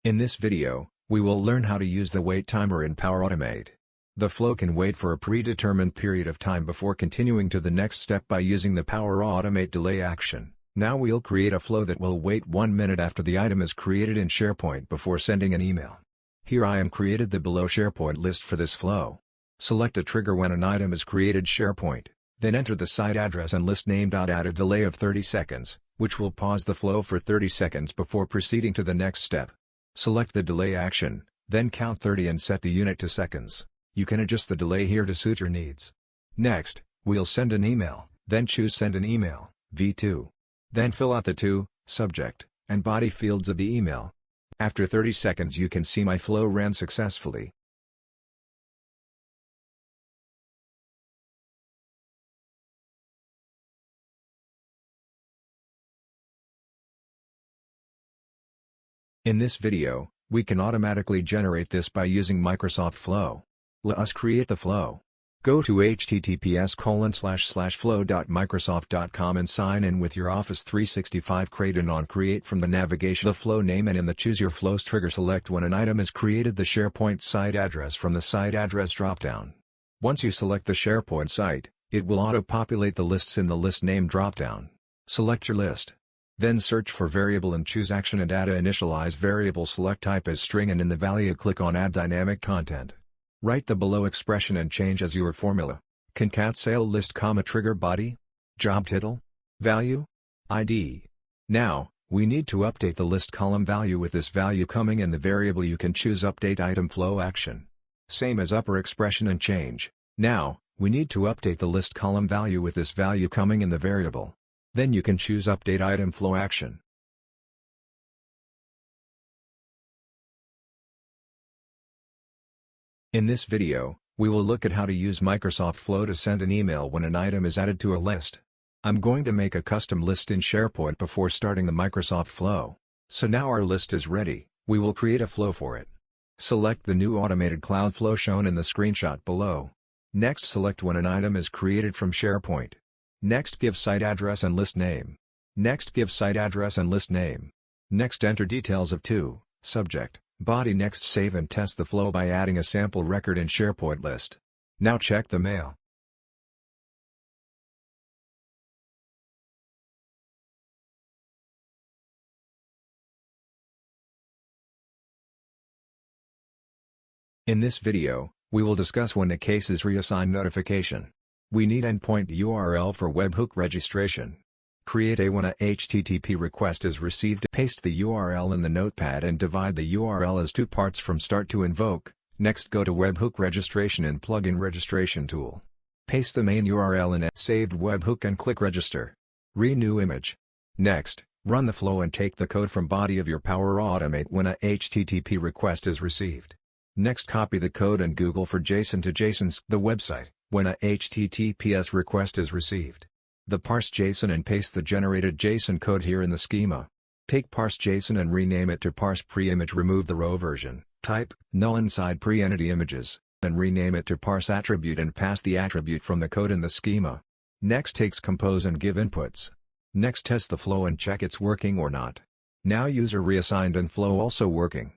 In this video, we will learn how to use the wait timer in Power Automate. The flow can wait for a predetermined period of time before continuing to the next step by using the Power Automate delay action. Now we'll create a flow that will wait 1 minute after the item is created in SharePoint before sending an email. Here I am created the below SharePoint list for this flow. Select a trigger when an item is created SharePoint, then enter the site address and list name. Add a delay of 30 seconds, which will pause the flow for 30 seconds before proceeding to the next step. Select the delay action, then count 30 and set the unit to seconds. You can adjust the delay here to suit your needs. Next, we'll send an email, then choose Send an Email, V2. Then fill out the to, subject, and body fields of the email. After 30 seconds you can see my flow ran successfully. In this video, we can automatically generate this by using Microsoft Flow. Let us create the flow. Go to https://flow.microsoft.com and sign in with your Office 365 Create from the navigation the flow name, and in the Choose Your Flows trigger select when an item is created the SharePoint site address from the site address dropdown. Once you select the SharePoint site, it will auto-populate the lists in the list name dropdown. Select your list. Then search for variable and choose action and add a initialize variable, select type as string, and in the value click on add dynamic content. Write the below expression and change as your formula. Concat sale list, trigger body, job title, value, ID. Now, we need to update the list column value with this value coming in the variable. You can choose update item flow action. Same as upper expression and change. Now, we need to update the list column value with this value coming in the variable. Then you can choose Update Item Flow action. In this video, we will look at how to use Microsoft Flow to send an email when an item is added to a list. I'm going to make a custom list in SharePoint before starting the Microsoft Flow. So now our list is ready, we will create a flow for it. Select the new automated cloud flow shown in the screenshot below. Next, select when an item is created from SharePoint. Next, give site address and list name. Next, give site address and list name. Next, enter details of to, subject, body. Next, save and test the flow by adding a sample record in SharePoint list. Now check the mail. In this video, we will discuss when a case is reassigned notification. We need endpoint URL for webhook registration. Create a when a HTTP request is received. Paste the URL in the notepad and divide the URL as two parts from start to invoke. Next, go to webhook registration in plugin registration tool. Paste the main URL in a saved webhook and click register. Renew image. Next, run the flow and take the code from body of your Power Automate when a HTTP request is received. Next, copy the code and Google for JSON to JSON's the website when a HTTPS request is received. The parse JSON and paste the generated JSON code here in the schema. Take parse JSON and rename it to parse pre-image. Remove the row version, type, null inside pre-entity images, and rename it to parse attribute and pass the attribute from the code in the schema. Next, takes compose and give inputs. Next, test the flow and check it's working or not. Now user reassigned and flow also working.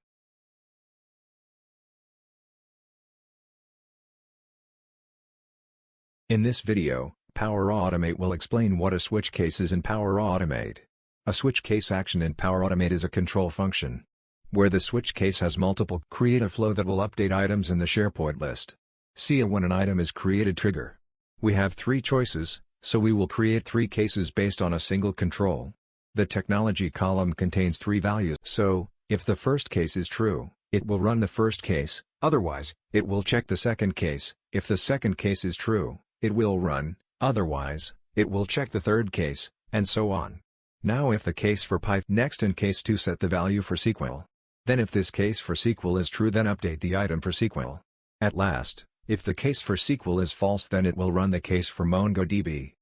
In this video, Power Automate will explain what a switch case is in Power Automate. A switch case action in Power Automate is a control function. Where the switch case has multiple, create a flow that will update items in the SharePoint list. See a when an item is created trigger. We have 3 choices, so we will create 3 cases based on a single control. The technology column contains 3 values, so, if the first case is true, it will run the first case, otherwise, it will check the second case. If the second case is true, it will run, otherwise, it will check the third case, and so on. Now if the case for pipe. Next, in case 2 set the value for SQL. Then if this case for SQL is true, then update the item for SQL. At last, if the case for SQL is false, then it will run the case for MongoDB.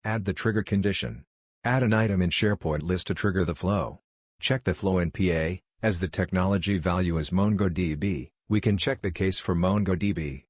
Add the trigger condition. Add an item in SharePoint list to trigger the flow. Check the flow in PA, as the technology value is MongoDB, we can check the case for MongoDB.